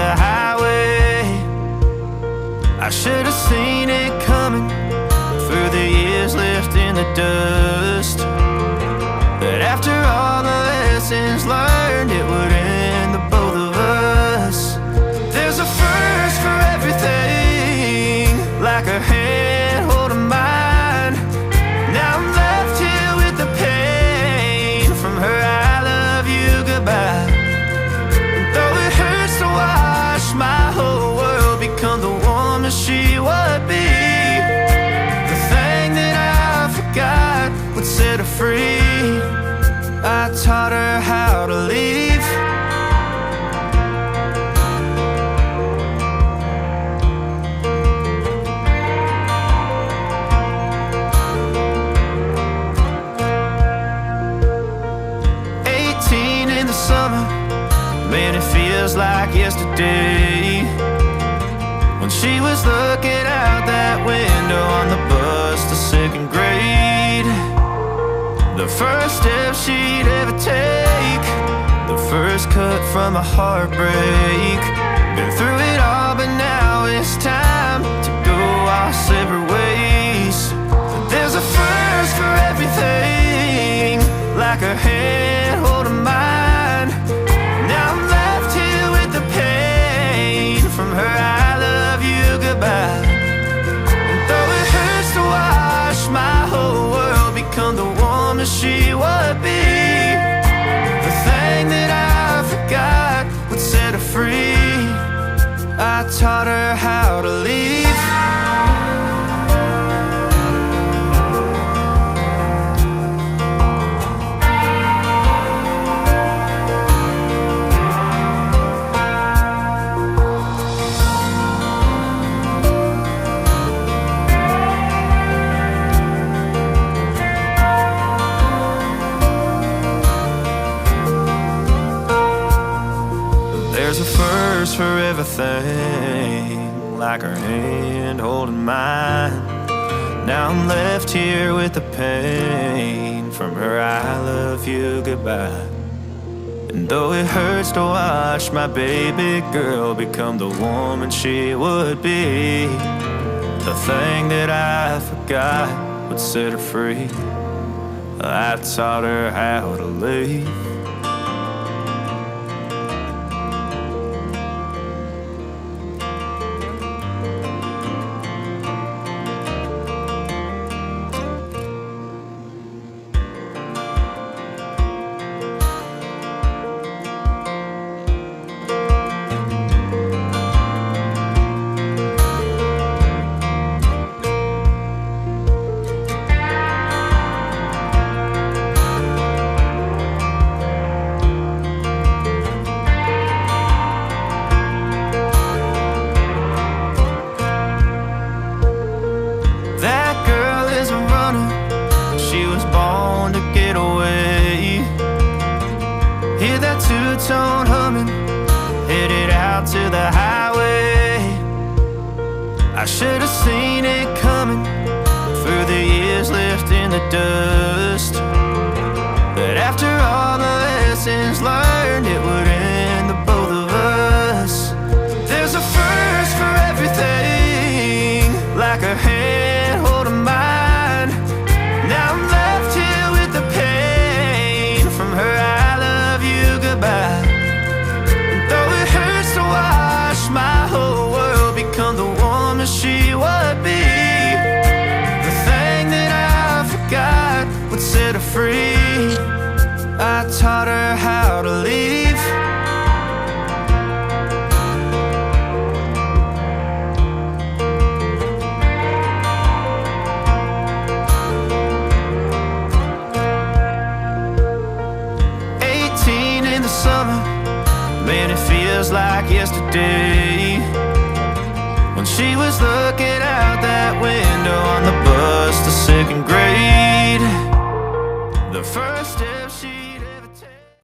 the highway. I should have seen it coming through the years left in the dust. But after all the lessons learned, it would end the both of us. There's a first for everything, like her hand holding mine. Now I'm left here with the pain from her I love you goodbye. And though it hurts to watch my whole world become the woman she would be, the thing that I forgot would set her free. I taught her how to leave. Summer, man, it feels like yesterday when she was looking out that window on the bus to second grade. The first step she'd ever take, the first cut from a heartbreak. Been through it all, but now it's time to go our separate ways. There's a first for everything, like her hand holding mine. Now I'm left here with the pain from her I love you goodbye. And though it hurts to watch my whole world become the woman she would be, the thing that I forgot would set her free. I taught her how to leave. There's a first for everything, like her hand holding mine. Now I'm left here with the pain from her I love you goodbye. And though it hurts to watch my baby girl become the woman she would be, the thing that I forgot would set her free. I taught her how to leave. Hear that two-tone humming, headed out to the highway. I should have seen it coming through the years left in the dust. But after all the lessons learned, it would end the both of us. There's a first for everything, like her hand holding mine. Now I'm left here with the pain from her I love you goodbye. And though it hurts to watch my whole world become the woman she would be, the thing that I forgot would set her free. I taught her how to leave. Summer, man, it feels like yesterday when she was looking out that window on the bus to second grade.